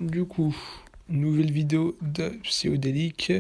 Du coup, nouvelle vidéo de Psychodélique.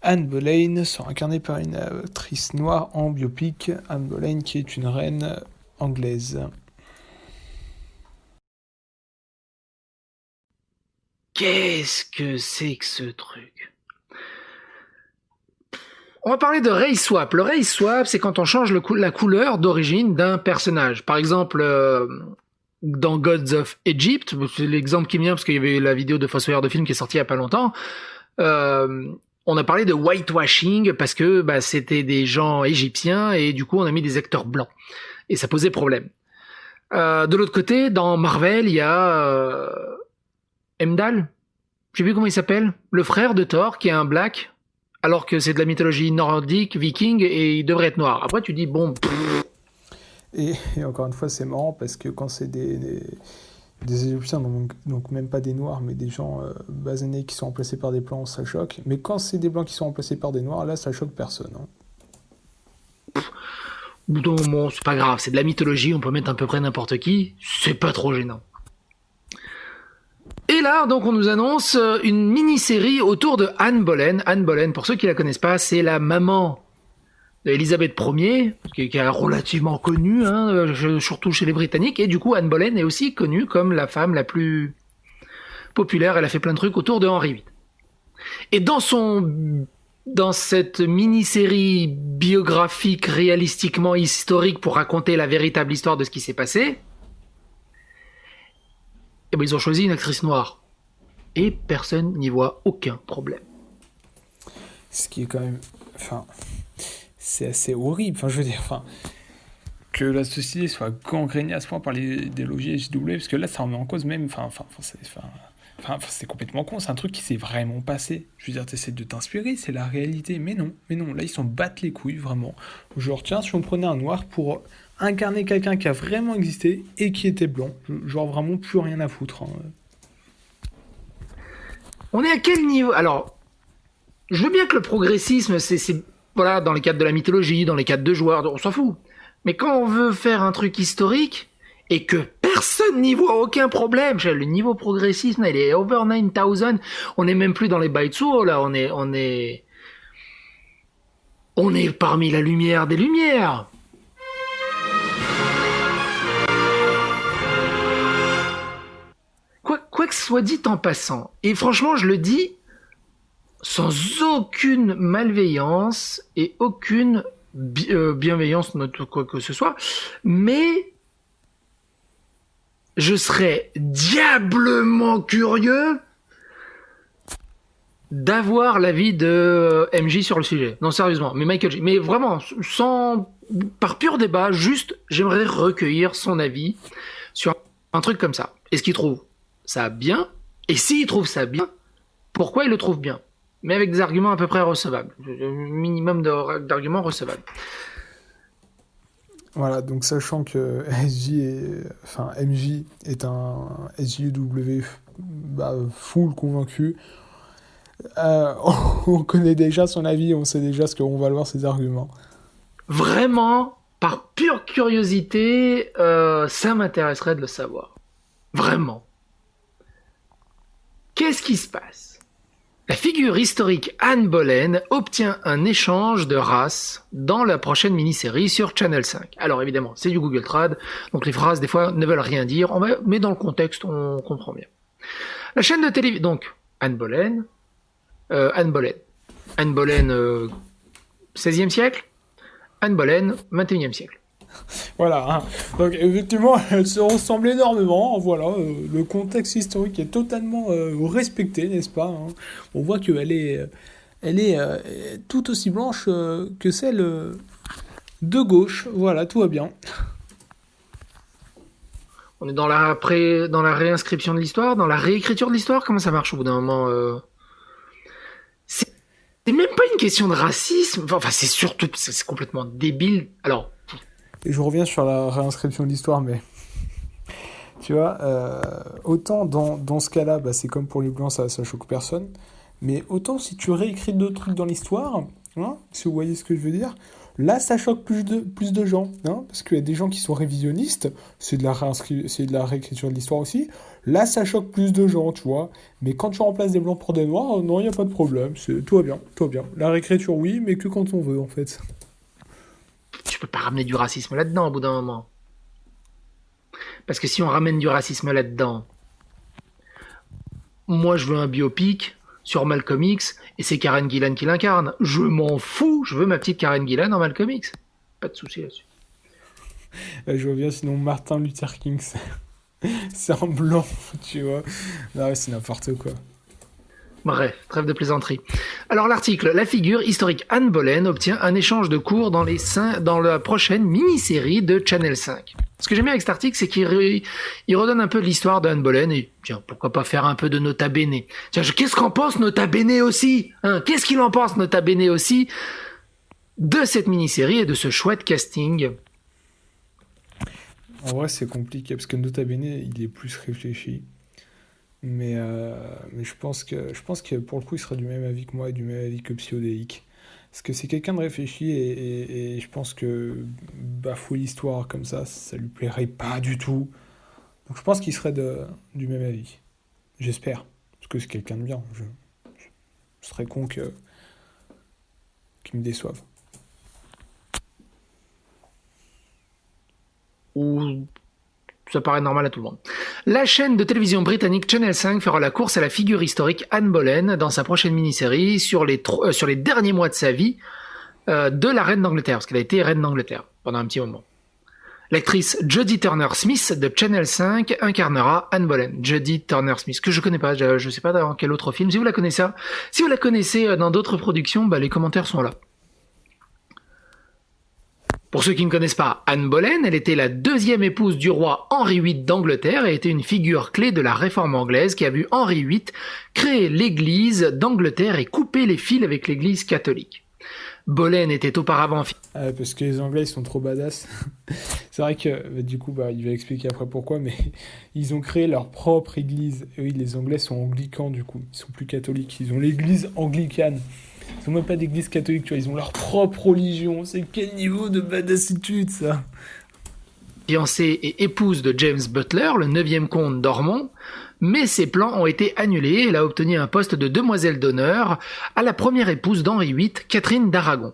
Anne Boleyn sera incarnée par une actrice noire en biopic. Anne Boleyn qui est une reine anglaise. Qu'est-ce que c'est que ce truc? On va parler de race swap. Le race swap, c'est quand on change la couleur d'origine d'un personnage. Par exemple, dans Gods of Egypt, c'est l'exemple qui me vient parce qu'il y avait la vidéo de Fossoyeur de film qui est sortie il y a pas longtemps. On a parlé de whitewashing parce que c'était des gens égyptiens et du coup on a mis des acteurs blancs. Et ça posait problème. De l'autre côté, dans Marvel, il y a Heimdall. Je sais plus comment il s'appelle. Le frère de Thor qui est un black. Alors que c'est de la mythologie nordique, viking, et il devrait être noir. Après, tu dis, bon... Et encore une fois, c'est marrant, parce que quand c'est des Égyptiens, donc même pas des Noirs, mais des gens basanés qui sont remplacés par des Blancs, ça choque. Mais quand c'est des Blancs qui sont remplacés par des Noirs, là, ça choque personne. Non, bon, c'est pas grave, c'est de la mythologie, on peut mettre à peu près n'importe qui, c'est pas trop gênant. Et là, donc, on nous annonce une mini-série autour de Anne Boleyn. Anne Boleyn, pour ceux qui la connaissent pas, c'est la maman d'Élisabeth Ier, qui est relativement connue, surtout chez les Britanniques. Et du coup, Anne Boleyn est aussi connue comme la femme la plus populaire. Elle a fait plein de trucs autour de Henri VIII. Et dans cette mini-série biographique, réalistiquement historique, pour raconter la véritable histoire de ce qui s'est passé, et ils ont choisi une actrice noire. Et personne n'y voit aucun problème. Ce qui est quand même... c'est assez horrible. Je veux dire, que la société soit gangrénée à ce point par l'idéologie SJW, parce que là, ça remet en cause même... c'est complètement con. C'est un truc qui s'est vraiment passé. Je veux dire, t'essaies de t'inspirer, c'est la réalité. Mais non. Là, ils s'en battent les couilles, vraiment. Genre, tiens, si on prenait un noir pour incarner quelqu'un qui a vraiment existé et qui était blanc, genre vraiment plus rien à foutre. On est à quel niveau? Alors, je veux bien que le progressisme, c'est voilà, dans les cadres de la mythologie, dans les cadres de joueurs, on s'en fout. Mais quand on veut faire un truc historique et que personne n'y voit aucun problème, le niveau progressisme, il est over 9000. On n'est même plus dans les Baitsuo, là, on est parmi la lumière des lumières. Quoi que ce soit dit en passant, et franchement, je le dis sans aucune malveillance et aucune bienveillance, quoi que ce soit, mais je serais diablement curieux d'avoir l'avis de MJ sur le sujet. Non, sérieusement, mais Michael J. Mais vraiment, par pur débat, juste, j'aimerais recueillir son avis sur un truc comme ça. Est-ce qu'il trouve ça bien? Et s'il trouve ça bien, pourquoi il le trouve bien? Mais avec des arguments à peu près recevables. Un minimum d'arguments recevables. Voilà, donc sachant que MJ est un SJW full convaincu, on connaît déjà son avis, on sait déjà ce qu'on va voir ses arguments. Vraiment, par pure curiosité, ça m'intéresserait de le savoir. Vraiment. Qu'est-ce qui se passe? La figure historique Anne Boleyn obtient un échange de race dans la prochaine mini-série sur Channel 5. Alors évidemment, c'est du Google Trad, donc les phrases des fois ne veulent rien dire, mais dans le contexte, on comprend bien. La chaîne de télévision, donc Anne Boleyn, 16e siècle, Anne Boleyn, 21e siècle. Voilà, donc effectivement, elles se ressemblent énormément, voilà, le contexte historique est totalement respecté, n'est-ce pas? On voit qu'elle est, tout aussi blanche que celle de gauche, voilà, tout va bien. On est dans la réinscription de l'histoire, dans la réécriture de l'histoire. Comment ça marche au bout d'un moment? C'est même pas une question de racisme. Enfin, c'est surtout, c'est complètement débile. Alors. Et je reviens sur la réinscription de l'histoire, mais tu vois, autant dans ce cas-là, c'est comme pour les blancs, ça choque personne. Mais autant si tu réécris d'autres trucs dans l'histoire, si vous voyez ce que je veux dire, Là, ça choque plus de gens, hein, parce qu'il y a des gens qui sont révisionnistes, c'est de la réécriture de l'histoire aussi. Là, ça choque plus de gens, tu vois. Mais quand tu remplaces des blancs pour des noirs, non, il n'y a pas de problème, tout va bien, tout va bien. La réécriture, oui, mais que quand on veut, en fait. Tu peux pas ramener du racisme là-dedans au bout d'un moment. Parce que si on ramène du racisme là-dedans, moi je veux un biopic sur Malcolm X et c'est Karen Gillan qui l'incarne. Je m'en fous, je veux ma petite Karen Gillan en Malcolm X. Pas de souci là-dessus. Je vois bien, sinon Martin Luther King, c'est un blanc, tu vois. Non, c'est n'importe quoi. Bref, trêve de plaisanterie. Alors l'article, la figure historique Anne Boleyn obtient un échange de cours dans la prochaine mini-série de Channel 5. Ce que j'aime bien avec cet article, c'est qu'il redonne un peu de l'histoire d'Anne Boleyn et tiens, pourquoi pas faire un peu de Nota Bene. Tiens, qu'est-ce qu'en pense Nota Bene aussi, hein? Qu'est-ce qu'il en pense Nota Bene aussi de cette mini-série et de ce chouette casting? En vrai, c'est compliqué parce que Nota Bene, il est plus réfléchi. Mais je pense que pour le coup, il sera du même avis que moi et du même avis que Psyodélique. Parce que c'est quelqu'un de réfléchi et je pense que bafouer l'histoire comme ça lui plairait pas du tout. Donc je pense qu'il serait du même avis. J'espère. Parce que c'est quelqu'un de bien. Je serais con qu'il me déçoive. Ou ça paraît normal à tout le monde. La chaîne de télévision britannique Channel 5 fera la course à la figure historique Anne Boleyn dans sa prochaine mini-série sur les derniers mois de sa vie de la reine d'Angleterre, parce qu'elle a été reine d'Angleterre pendant un petit moment. L'actrice Jodie Turner-Smith de Channel 5 incarnera Anne Boleyn. Jodie Turner-Smith, que je connais pas, je sais pas dans quel autre film. Si vous la connaissez dans d'autres productions, les commentaires sont là. Pour ceux qui ne connaissent pas Anne Boleyn, elle était la deuxième épouse du roi Henri VIII d'Angleterre et était une figure clé de la réforme anglaise qui a vu Henri VIII créer l'église d'Angleterre et couper les fils avec l'église catholique. Boleyn était auparavant... Parce que les Anglais, ils sont trop badass. C'est vrai que, du coup, il va expliquer après pourquoi, mais ils ont créé leur propre église. Et oui, les Anglais sont anglicans, du coup. Ils sont plus catholiques. Ils ont l'église anglicane. Ils n'ont même pas d'église catholique, tu vois, ils ont leur propre religion. C'est quel niveau de badassitude, ça? Fiancée et épouse de James Butler, le 9e comte d'Ormond, mais ses plans ont été annulés. Elle a obtenu un poste de demoiselle d'honneur à la première épouse d'Henri VIII, Catherine d'Aragon.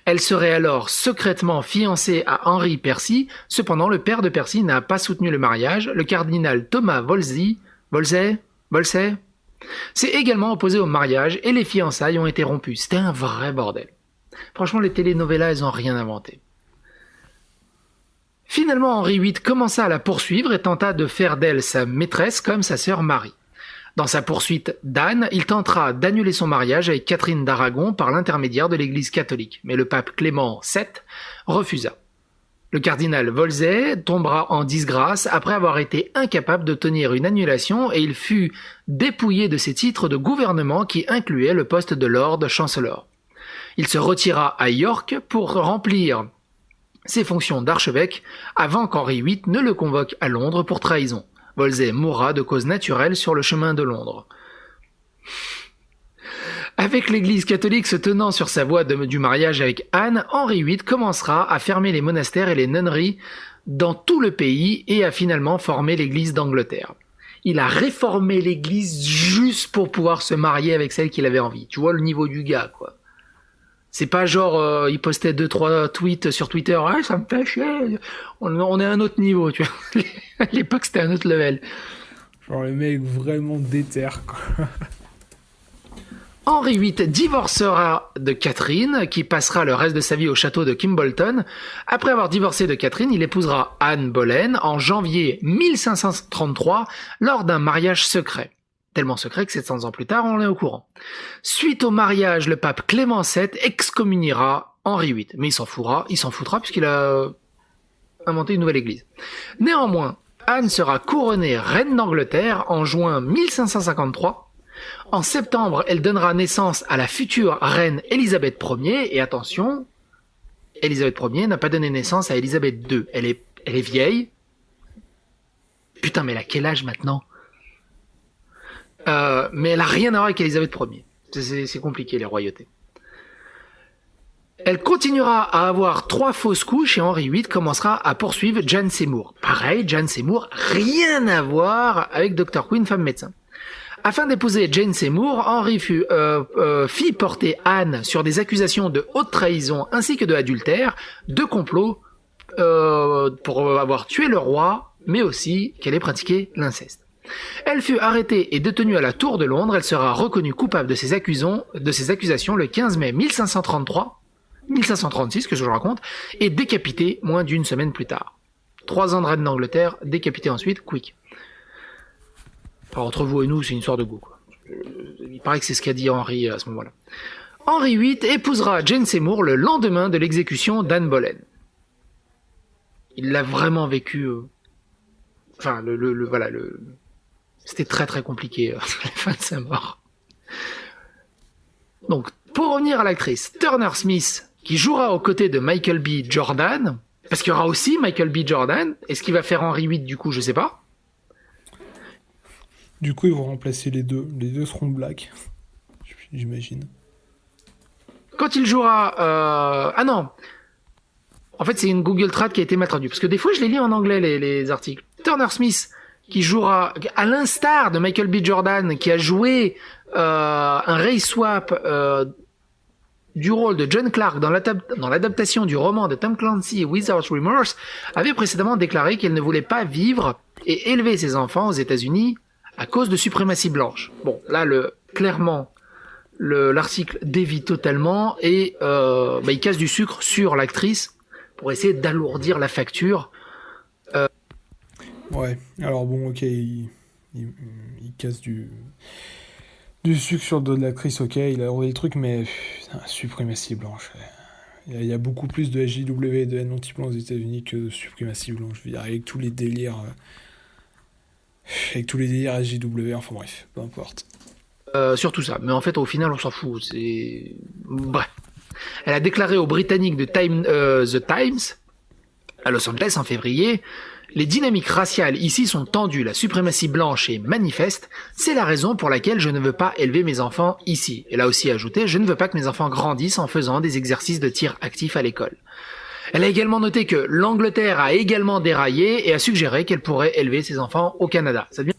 Elle serait alors secrètement fiancée à Henri Percy, cependant le père de Percy n'a pas soutenu le mariage, le cardinal Thomas Wolsey s'est également opposé au mariage et les fiançailles ont été rompues. C'était un vrai bordel. Franchement, les telenovelas, elles ont rien inventé. Finalement, Henri VIII commença à la poursuivre et tenta de faire d'elle sa maîtresse comme sa sœur Marie. Dans sa poursuite d'Anne, il tentera d'annuler son mariage avec Catherine d'Aragon par l'intermédiaire de l'Église catholique, mais le pape Clément VII refusa. Le cardinal Wolsey tombera en disgrâce après avoir été incapable d'obtenir une annulation et il fut dépouillé de ses titres de gouvernement qui incluaient le poste de Lord Chancellor. Il se retira à York pour remplir ses fonctions d'archevêque avant qu'Henri VIII ne le convoque à Londres pour trahison. Wolsey mourra de cause naturelle sur le chemin de Londres. Avec l'Église catholique se tenant sur sa voie du mariage avec Anne, Henri VIII commencera à fermer les monastères et les nunneries dans tout le pays et a finalement formé l'Église d'Angleterre. Il a réformé l'Église juste pour pouvoir se marier avec celle qu'il avait envie. Tu vois le niveau du gars, quoi. C'est pas genre, il postait 2-3 tweets sur Twitter, « Ah, ça me fait chier !» On est à un autre niveau, tu vois. À l'époque, c'était un autre level. Genre le mec vraiment déter, quoi. Henri VIII divorcera de Catherine, qui passera le reste de sa vie au château de Kimbolton. Après avoir divorcé de Catherine, il épousera Anne Boleyn en janvier 1533 lors d'un mariage secret. Tellement secret que 700 ans plus tard, on est au courant. Suite au mariage, le pape Clément VII excommuniera Henri VIII. Mais il s'en foutra puisqu'il a inventé une nouvelle église. Néanmoins, Anne sera couronnée reine d'Angleterre en juin 1553. En septembre, elle donnera naissance à la future reine Élisabeth Ier. Et attention, Élisabeth Ier n'a pas donné naissance à Élisabeth II. Elle est vieille. Putain, mais elle a quel âge maintenant ? Mais elle a rien à voir avec Élisabeth Ier. C'est compliqué, les royautés. Elle continuera à avoir 3 fausses couches et Henri VIII commencera à poursuivre Jane Seymour. Pareil, Jane Seymour, rien à voir avec Dr. Quinn, femme médecin. Afin d'épouser Jane Seymour, Henri fit porter Anne sur des accusations de haute trahison ainsi que de adultère, de complot pour avoir tué le roi, mais aussi qu'elle ait pratiqué l'inceste. Elle fut arrêtée et détenue à la Tour de Londres. Elle sera reconnue coupable de ces accusations le 15 mai 1536, que je vous raconte, et décapitée moins d'une semaine plus tard. 3 ans de reine d'Angleterre, décapitée ensuite, quick. Alors, entre vous et nous, c'est une histoire de goût, quoi. Il paraît que c'est ce qu'a dit Henri à ce moment-là. Henri VIII épousera Jane Seymour le lendemain de l'exécution d'Anne Boleyn. Il l'a vraiment vécu. C'était très très compliqué la fin de sa mort. Donc, pour revenir à l'actrice Turner Smith, qui jouera aux côtés de Michael B. Jordan, parce qu'il y aura aussi Michael B. Jordan. Est-ce qu'il va faire Henri VIII du coup, je sais pas. Du coup, ils vont remplacer les deux. Les deux seront black, j'imagine. Quand il jouera... Ah non. En fait, c'est une Google Trad qui a été mal traduite. Parce que des fois, je les lis en anglais, les articles. Turner Smith, qui jouera, à l'instar de Michael B. Jordan, qui a joué un race swap du rôle de John Clark dans l'adaptation du roman de Tom Clancy Without Remorse, avait précédemment déclaré qu'elle ne voulait pas vivre et élever ses enfants aux États-Unis à cause de suprématie blanche. Bon, là, clairement, l'article dévie totalement et il casse du sucre sur l'actrice pour essayer d'alourdir la facture. Ouais, alors bon, ok, il casse du sucre sur le dos de l'actrice, ok, il a alourdi le truc, mais suprématie blanche. Il y a beaucoup plus de SJW et de haine anti-blanc aux États-Unis que de suprématie blanche. Je veux dire, avec tous les délires SJW, enfin bref, peu importe. Surtout ça, mais en fait, au final, on s'en fout. Bref. Elle a déclaré aux Britanniques de The Times, à Los Angeles en février, les dynamiques raciales ici sont tendues, la suprématie blanche est manifeste, c'est la raison pour laquelle je ne veux pas élever mes enfants ici. Elle a aussi ajouté, je ne veux pas que mes enfants grandissent en faisant des exercices de tir actif à l'école. Elle a également noté que l'Angleterre a également déraillé et a suggéré qu'elle pourrait élever ses enfants au Canada. Ça devient...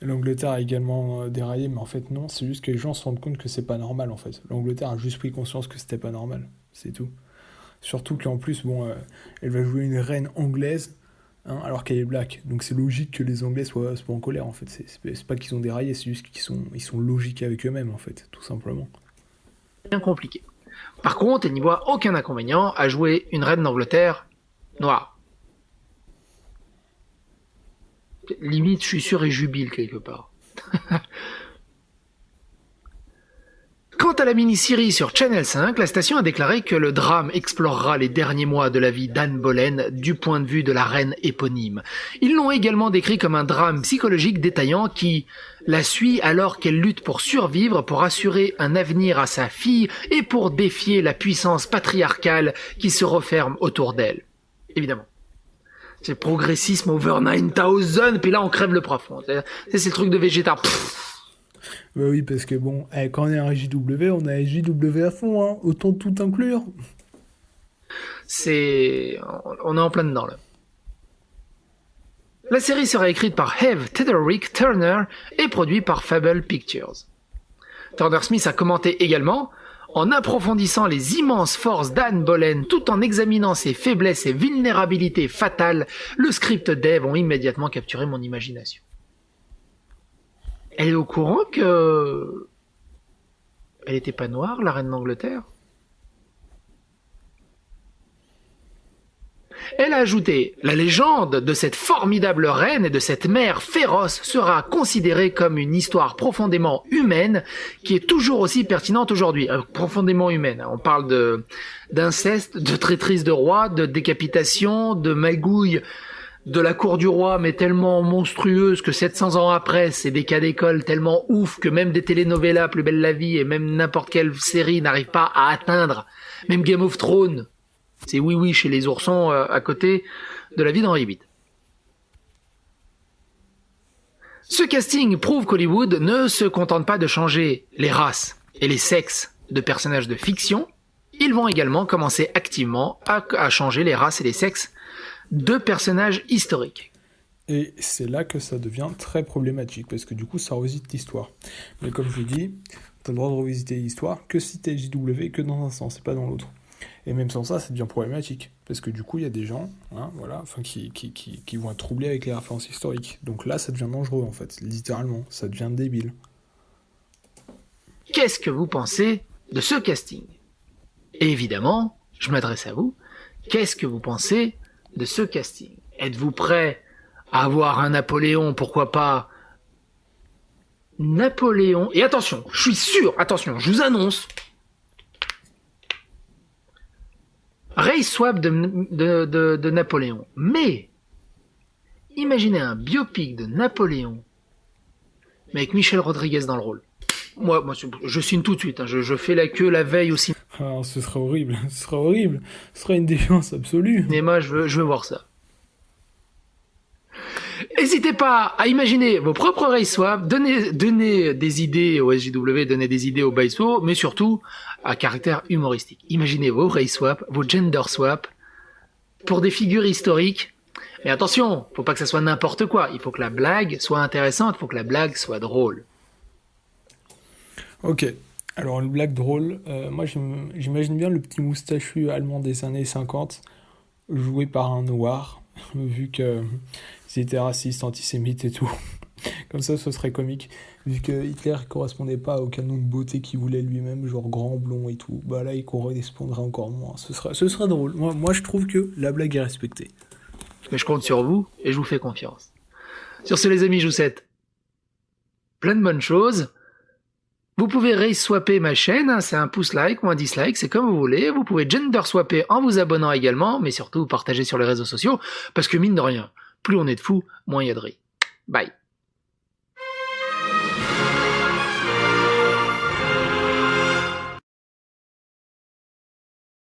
L'Angleterre a également déraillé, mais en fait non, c'est juste que les gens se rendent compte que c'est pas normal en fait. L'Angleterre a juste pris conscience que c'était pas normal, c'est tout. Surtout qu'en plus, elle va jouer une reine anglaise, hein, alors qu'elle est black. Donc c'est logique que les Anglais soient en colère en fait. C'est pas qu'ils ont déraillé, c'est juste qu'ils sont logiques avec eux-mêmes en fait, tout simplement. Bien compliqué. Par contre, elle n'y voit aucun inconvénient à jouer une reine d'Angleterre noire. Limite, je suis sûr, et jubile quelque part. Quant à la mini-série sur Channel 5, la station a déclaré que le drame explorera les derniers mois de la vie d'Anne Boleyn du point de vue de la reine éponyme. Ils l'ont également décrit comme un drame psychologique détaillant qui la suit alors qu'elle lutte pour survivre, pour assurer un avenir à sa fille et pour défier la puissance patriarcale qui se referme autour d'elle. Évidemment. C'est progressisme over 9000, puis là on crève le plafond. C'est le truc de Vegeta. Bah oui, parce que quand on est un JW, on a un JW à fond, hein. Autant tout inclure. On est en plein dedans, là. La série sera écrite par Eve Tederick Turner et produite par Fable Pictures. Turner Smith a commenté également, en approfondissant les immenses forces d'Anne Boleyn tout en examinant ses faiblesses et vulnérabilités fatales, le script d'Eve ont immédiatement capturé mon imagination. Elle est au courant que... Elle était pas noire, la reine d'Angleterre? Elle a ajouté, la légende de cette formidable reine et de cette mère féroce sera considérée comme une histoire profondément humaine qui est toujours aussi pertinente aujourd'hui. Profondément humaine. On parle d'inceste, de traîtrise de roi, de décapitation, de magouille de la cour du roi, mais tellement monstrueuse que 700 ans après, c'est des cas d'école tellement ouf que même des telenovelas, Plus belle la vie et même n'importe quelle série n'arrive pas à atteindre. Même Game of Thrones. C'est oui chez les oursons à côté de la vie d'Henri VIII. Ce casting prouve qu'Hollywood ne se contente pas de changer les races et les sexes de personnages de fiction, Ils vont également commencer activement à changer les races et les sexes de personnages historiques. Et c'est là que ça devient très problématique, parce que du coup, ça revisite l'histoire. Mais comme je l'ai dit, t'as le droit de revisiter l'histoire que si t'es JW, que dans un sens, et pas dans l'autre. Et même sans ça, ça devient problématique, parce que du coup, il y a des gens, qui vont être troublés avec les références historiques. Donc là, ça devient dangereux, en fait, littéralement, ça devient débile. Qu'est-ce que vous pensez de ce casting? Et évidemment, je m'adresse à vous, qu'est-ce que vous pensez de ce casting? Êtes-vous prêt à avoir un Napoléon, pourquoi pas Napoléon, et attention, je suis sûr, attention, je vous annonce, race swap de Napoléon. Mais, imaginez un biopic de Napoléon, mais avec Michel Rodriguez dans le rôle. Moi je signe tout de suite, hein, je fais la queue la veille au cinéma. Ah, ce serait horrible, ce serait horrible, ce serait une défiance absolue. Mais moi, je veux voir ça. N'hésitez pas à imaginer vos propres race swaps, donnez des idées au SJW, donnez des idées au Baiso, mais surtout à caractère humoristique. Imaginez vos race swaps, vos gender swaps pour des figures historiques. Mais attention, faut pas que ça soit n'importe quoi. Il faut que la blague soit intéressante, il faut que la blague soit drôle. Ok, alors une blague drôle, moi j'imagine bien le petit moustachu allemand des années 50, joué par un noir, vu que ils étaient racistes, antisémites et tout. Comme ça, ce serait comique. Vu que Hitler correspondait pas au canon de beauté qu'il voulait lui-même, genre grand, blond et tout. Bah là, il correspondrait encore moins. Ce serait drôle. Moi, je trouve que la blague est respectée. Mais je compte sur vous et je vous fais confiance. Sur ce, les amis, je vous souhaite plein de bonnes choses. Vous pouvez race swapper ma chaîne, hein, c'est un pouce like ou un dislike, c'est comme vous voulez. Vous pouvez gender swapper en vous abonnant également, mais surtout partager sur les réseaux sociaux, parce que mine de rien, plus on est de fous, moins il y a de riz. Bye.